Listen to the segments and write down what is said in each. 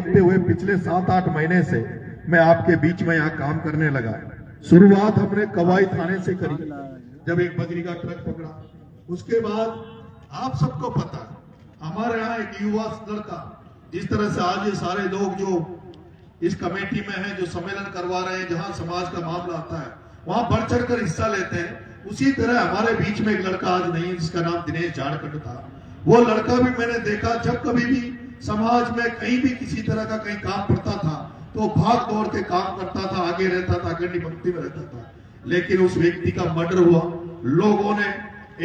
देखते हुए पिछले 7-8 महीने से मैं आपके बीच में यहाँ काम करने लगा। शुरुआत हमने कवाई थाने से करी, जब एक बजरी का ट्रक पकड़ा। उसके बाद आप सबको पता है हमारे यहाँ एक युवा लड़का, जिस तरह से आज ये सारे लोग जो इस कमेटी में हैं, जो सम्मेलन करवा रहे हैं, जहां समाज का मामला आता है वहां बढ़ चढ़ कर हिस्सा लेते हैं, उसी तरह हमारे बीच में एक लड़का आज नहीं है जिसका नाम दिनेश झारखंड था। वो लड़का भी मैंने देखा, जब कभी भी समाज में कहीं भी किसी तरह का कहीं काम पड़ता था तो भाग दौड़ के काम करता था, आगे रहता था, अग्रणी पंक्ति में रहता था। लेकिन उस व्यक्ति का मर्डर हुआ, लोगों ने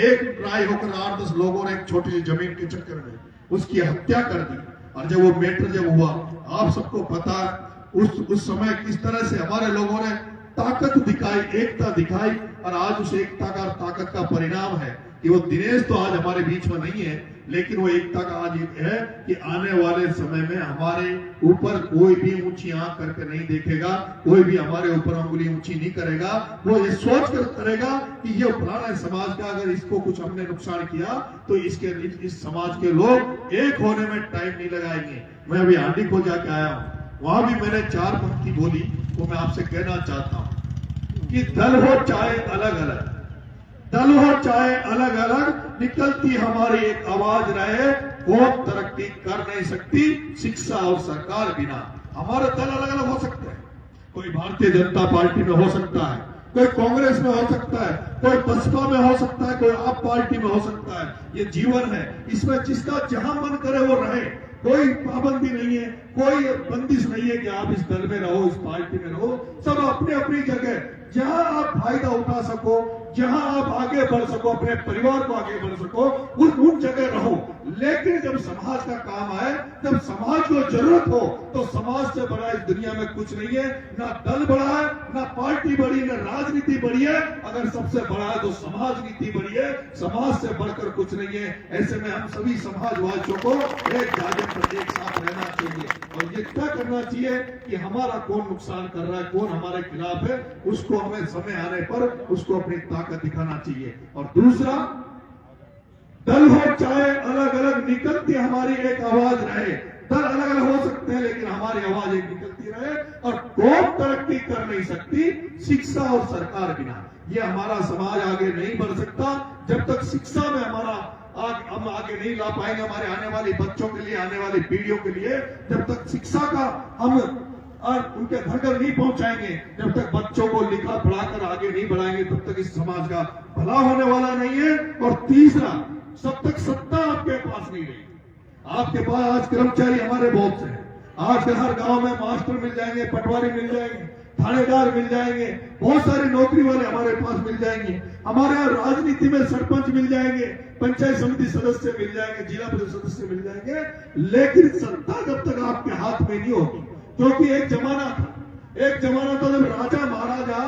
एक ट्राई होकर 8-10 लोगों ने एक छोटी सी जमीन के चक्कर में उसकी हत्या कर दी। और जब वो मैटर जब हुआ, आप सबको पता है उस समय किस तरह से हमारे लोगों ने ताकत दिखाई, एकता दिखाई, और आज उस एकता का ताकत का परिणाम है कि वो दिनेश तो आज हमारे बीच में नहीं है, लेकिन वो एकता का आज है कि आने वाले समय में हमारे ऊपर कोई भी ऊंची आंख करके नहीं देखेगा, कोई भी हमारे ऊपर अंगुली ऊंची नहीं करेगा। वो ये सोच कर करेगा कि ये पुराना समाज का अगर इसको कुछ हमने नुकसान किया तो इस समाज के लोग एक होने में टाइम नहीं लगाएंगे। मैं अभी हांडी को जाके आया हूं, वहां भी मैंने 4 पंक्ति बोली, वो मैं आपसे कहना चाहता हूं कि दल हो चाहे अलग अलग, दल हो चाहे अलग अलग, निकलती हमारी एक आवाज रहे, कौम तरक्की कर नहीं सकती शिक्षा और सरकार बिना। हमारे दल अलग अलग हो सकते हैं, कोई भारतीय जनता पार्टी में हो सकता है, कोई कांग्रेस में हो सकता है, कोई बसपा में हो सकता है, कोई आप पार्टी में हो सकता है। ये जीवन है, इसमें जिसका जहां मन करे वो रहे, कोई पाबंदी नहीं है, कोई बंदिश नहीं है कि आप इस दल में रहो, इस पार्टी में रहो। सब अपनी अपनी जगह जहां आप फायदा उठा सको, जहां आप आगे बढ़ सको, अपने परिवार को आगे बढ़ सको, उन जगह रहो। लेकिन जब समाज का काम आए, जब समाज को जरूरत हो, तो समाज से बड़ा इस दुनिया में कुछ नहीं है। ना दल बड़ा है, ना पार्टी बड़ी, ना राजनीति बड़ी है। अगर सबसे बड़ा है तो समाज नीति बड़ी है, समाज से बढ़कर कुछ नहीं है। ऐसे में हम सभी समाजवादियों को एक जागे पर एक साथ रहना चाहिए और ये तय करना चाहिए कि हमारा कौन नुकसान कर रहा है, कौन हमारे खिलाफ है, उसको हमें समय आने पर उसको अपनी ताकत दिखाना चाहिए। और दूसरा, दल हो चाहे अलग अलग, निकलती हमारी एक आवाज रहे। दल अलग अलग हो सकते हैं लेकिन हमारी आवाज एक निकलती रहे। और कौम तरक्की कर नहीं सकती शिक्षा और सरकार बिना। ये हमारा समाज आगे नहीं बढ़ सकता जब तक शिक्षा में हमारा हम आगे नहीं ला पाएंगे, हमारे आने वाली बच्चों के लिए, आने वाली पीढ़ियों के लिए। जब तक शिक्षा का हम और उनके घर घर नहीं पहुंचाएंगे, जब तक बच्चों को लिखा पढ़ाकर आगे नहीं बढ़ाएंगे, तब तक इस समाज का भला होने वाला नहीं है। और तीसरा, जब तक सत्ता आपके पास नहीं रही, आपके पास आज कर्मचारी हमारे बहुत से हैं, आज हर गांव में मास्टर मिल जाएंगे, पटवारी मिल जाएंगे, थानेदार मिल जाएंगे, बहुत सारे नौकरी वाले हमारे पास मिल जाएंगे, हमारे यहाँ राजनीति में सरपंच मिल जाएंगे, पंचायत समिति सदस्य मिल जाएंगे, जिला परिषद सदस्य मिल जाएंगे। लेकिन सत्ता जब तक आपके हाथ में नहीं होगी, क्योंकि एक जमाना था जब राजा महाराजा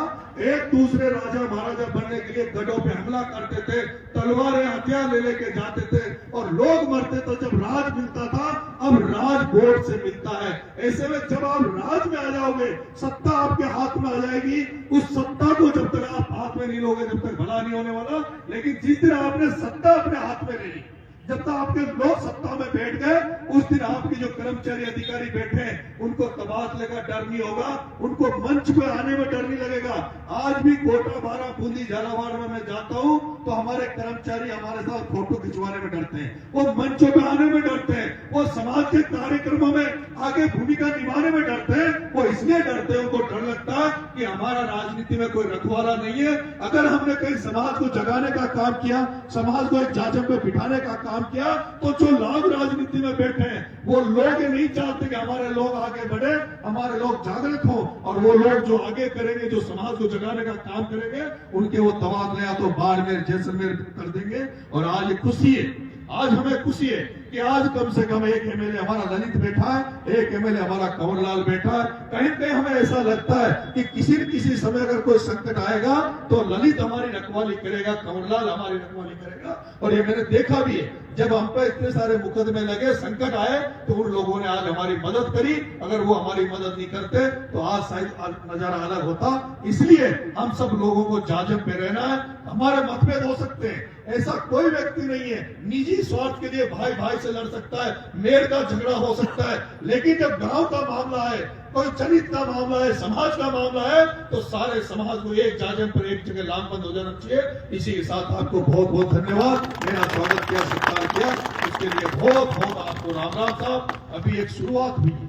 एक दूसरे राजा महाराजा बनने के लिए गढ़ों पे हमला करते थे, तलवारें हथियार ले लेके जाते थे और लोग मरते थे जब राज मिलता था। अब राज वोट से मिलता है। ऐसे में जब आप राज में आ जाओगे, सत्ता आपके हाथ में आ जाएगी। उस सत्ता को जब तक आप हाथ में नहीं लोगे, जब तक भला नहीं होने वाला। लेकिन जिस दिन आपने सत्ता अपने हाथ में ले ली, जब तक आपके लोग सत्ता में बैठ गए, उस दिन आपके जो कर्मचारी अधिकारी बैठे हैं उनको तबादले का डर नहीं होगा, उनको मंच पे आने में डर नहीं लगेगा। आज भी कोटा, बारा, बूंदी, झालावाड़ में मैं जाता हूं तो हमारे कर्मचारी हमारे साथ फोटो खिंचवाने में डरते हैं, वो मंचों पे आने में डरते हैं, वो समाज के कार्यक्रमों में आगे भूमिका निभाने में डरते हैं। वो इसलिए डरते हैं, उनको डर लगता है कि हमारा राजनीति में कोई रखवाला नहीं है। अगर हमने कहीं समाज को जगाने का काम किया, समाज को एक जाजम पे बिठाने का काम किया, तो जो लोग राजनीति में बैठे हैं वो लोग ये नहीं चाहते कि हमारे लोग आगे बढ़े, हमारे लोग जागृत हो। और वो लोग जो आगे करेंगे, जो समाज को जगाने का काम करेंगे, उनके वो तबादले या तो बाड़मेर, जैसलमेर कर देंगे। और आज खुशी है, आज हमें खुशी है कि आज कम से कम एक एमएलए हमारा ललित बैठा है, एक एमएलए हमारा कंवरलाल बैठा है। कहीं कहीं हमें ऐसा लगता है कि किसी न किसी समय अगर कोई संकट आएगा तो ललित हमारी रखवाली करेगा, कंवरलाल हमारी रखवाली करेगा। और ये मैंने देखा भी है, जब हम पे इतने सारे मुकदमे लगे, संकट आए, तो उन लोगों ने आज हमारी मदद करी। अगर वो हमारी मदद नहीं करते तो आज शायद नजारा अलग होता। इसलिए हम सब लोगों को जाजम पे रहना है। हमारे मतभेद हो सकते हैं, ऐसा कोई व्यक्ति नहीं है निजी स्वार्थ के लिए भाई भाई से लड़ सकता है, मेल का झगड़ा हो सकता है, लेकिन जब गांव का मामला है, कोई चरित्र का मामला है, समाज का मामला है, तो सारे समाज को एक जाजम पर एक जगह लामबंद हो जाना चाहिए। इसी के साथ आपको बहुत बहुत धन्यवाद, मेरा स्वागत किया, सत्कार किया, इसके लिए बहुत बहुत आपको राम राम साहब। अभी एक शुरुआत हुई है,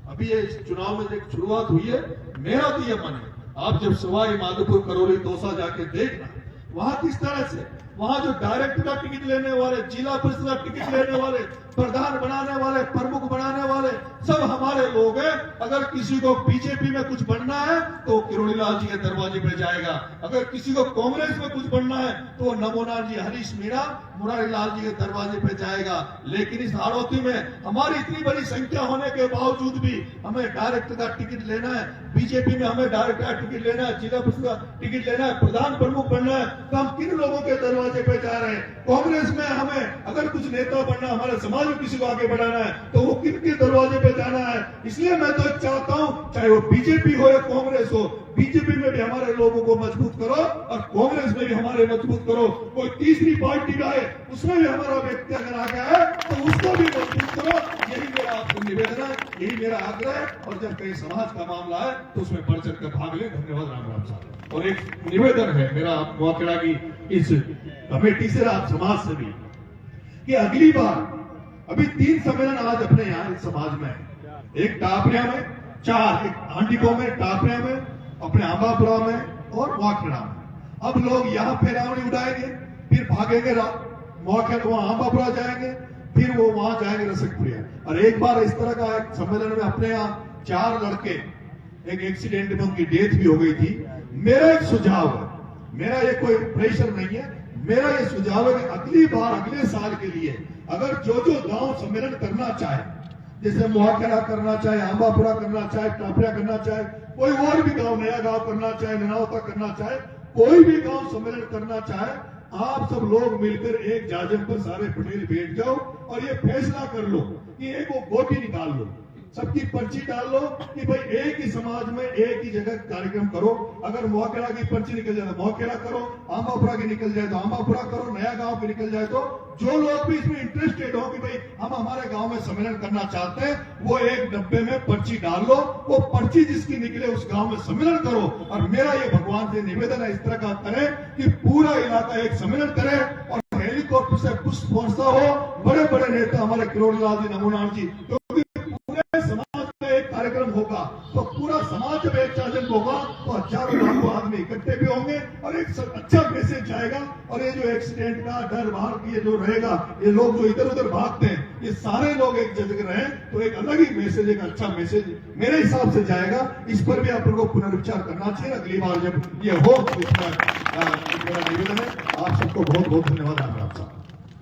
अभी ये चुनाव में एक शुरुआत हुई है। मेरा तो ये मन है, आप जब सवाई माधोपुर, करौली, दौसा जाके देखना वहां किस तरह से वहां जो डायरेक्ट का टिकट लेने वाले, जिला परिषद का टिकट लेने वाले, प्रधान बनाने वाले, प्रमुख बनाने वाले सब हमारे लोग हैं। अगर किसी को बीजेपी में कुछ बनना है तो किरोड़ी लाल जी के दरवाजे पे जाएगा, अगर किसी को कांग्रेस में कुछ बनना है तो नमोनाथ जी, हरीश मीणा, मुरारी लाल जी के दरवाजे पे जाएगा। लेकिन इस हाड़ौती में हमारी इतनी बड़ी संख्या होने के बावजूद भी हमें डायरेक्ट का टिकट लेना है, बीजेपी में हमें डायरेक्ट का टिकट लेना है, जिला परिषद का टिकट लेना है, प्रधान प्रमुख बनना है, तो हम किन लोगों के दरवाजे पे जा रहे हैं? कांग्रेस में हमें अगर कुछ नेता बनना, हमारे समाज में किसी को आगे बढ़ाना है तो वो किन के दरवाजे पे जाना है? इसलिए मैं तो चाहता हूं, चाहे वो बीजेपी हो या कांग्रेस हो, बीजेपी में भी हमारे लोगों को मजबूत करो और कांग्रेस में भी हमारे मजबूत करो। कोई तीसरी पार्टी का है उसमें भी हमारा व्यक्ति अगर आ गया है तो उसको भी मजबूत करो। यही मेरा आपको निवेदन है, यही मेरा आग्रह है। और जब कहीं समाज का मामला है तो उसमें बढ़ चढ़ कर भाग ले। धन्यवाद राम राम साहब। और एक निवेदन है मेरा मोखेड़ा की इस कमेटी से, आप समाज से भी, कि अगली बार अभी 3 सम्मेलन आज अपने यहाँ इस समाज में है, एक टापरिया में, 4 एक हांडीपो में, टापरिया में, अपने आंबापुरा में और मोखेड़ा में। अब लोग यहाँ फेरावनी उड़ाएंगे, फिर भागेंगे मोखेड़ा, वहां आंबापुरा जाएंगे, फिर वो वहां जाएंगे रसकपुरिया। और एक बार इस तरह का एक सम्मेलन में अपने यहाँ 4 लड़के, एक एक्सीडेंट में उनकी डेथ भी हो गई थी। मेरा एक सुझाव है, मेरा ये कोई प्रेशर नहीं है, मेरा ये सुझाव है कि अगली बार, अगले साल के लिए अगर जो गांव सम्मेलन करना चाहे, जैसे मोखेड़ा करना चाहे, आंबापुरा करना चाहे, टापरिया करना चाहे, कोई और भी गांव, नया गांव करना चाहे, ननावता करना चाहे, कोई भी गांव सम्मेलन करना चाहे, आप सब लोग मिलकर एक जाजम पर सारे पटेल बैठ जाओ और ये फैसला कर लो कि एक वो गोटी निकाल लो, सबकी पर्ची डाल लो कि भाई एक ही समाज में एक ही जगह कार्यक्रम करो। अगर मोखेड़ा की पर्ची निकल जाए तो मोखेड़ा करो, आंबापुरा की निकल जाए तो आंबापुरा करो, नया गांव की निकल जाए तो जो लोग भी इसमें इंटरेस्टेड हो कि भाई हम हमारे गांव में सम्मेलन करना चाहते हैं, वो एक डब्बे में पर्ची डाल लो, वो पर्ची जिसकी निकले उस गांव में सम्मेलन करो। और मेरा ये भगवान से निवेदन है, इस तरह का करें कि पूरा इलाका एक सम्मेलन करे और हेलीकॉप्टर से पुष्प वर्षा हो, बड़े बड़े नेता हमारे किरोड़ी लाल जी, नमोनाथ जी, समाज में एक कार्यक्रम होगा तो पूरा समाज जब एक जाजम होगा तो हजारों लाखों आदमी इकट्ठे भी होंगे और एक अच्छा मैसेज जाएगा। और ये जो एक्सीडेंट का डर बाहर ये जो रहेगा, ये लोग जो इधर उधर भागते हैं, ये सारे लोग एक जगह रहे तो एक अलग ही मैसेज, एक अच्छा मैसेज मेरे हिसाब से जाएगा। इस पर भी आप लोगों को पुनर्विचार करना चाहिए अगली बार जब ये हो। तो इसमें मेरा निवेदन है, आप सबको बहुत बहुत धन्यवाद।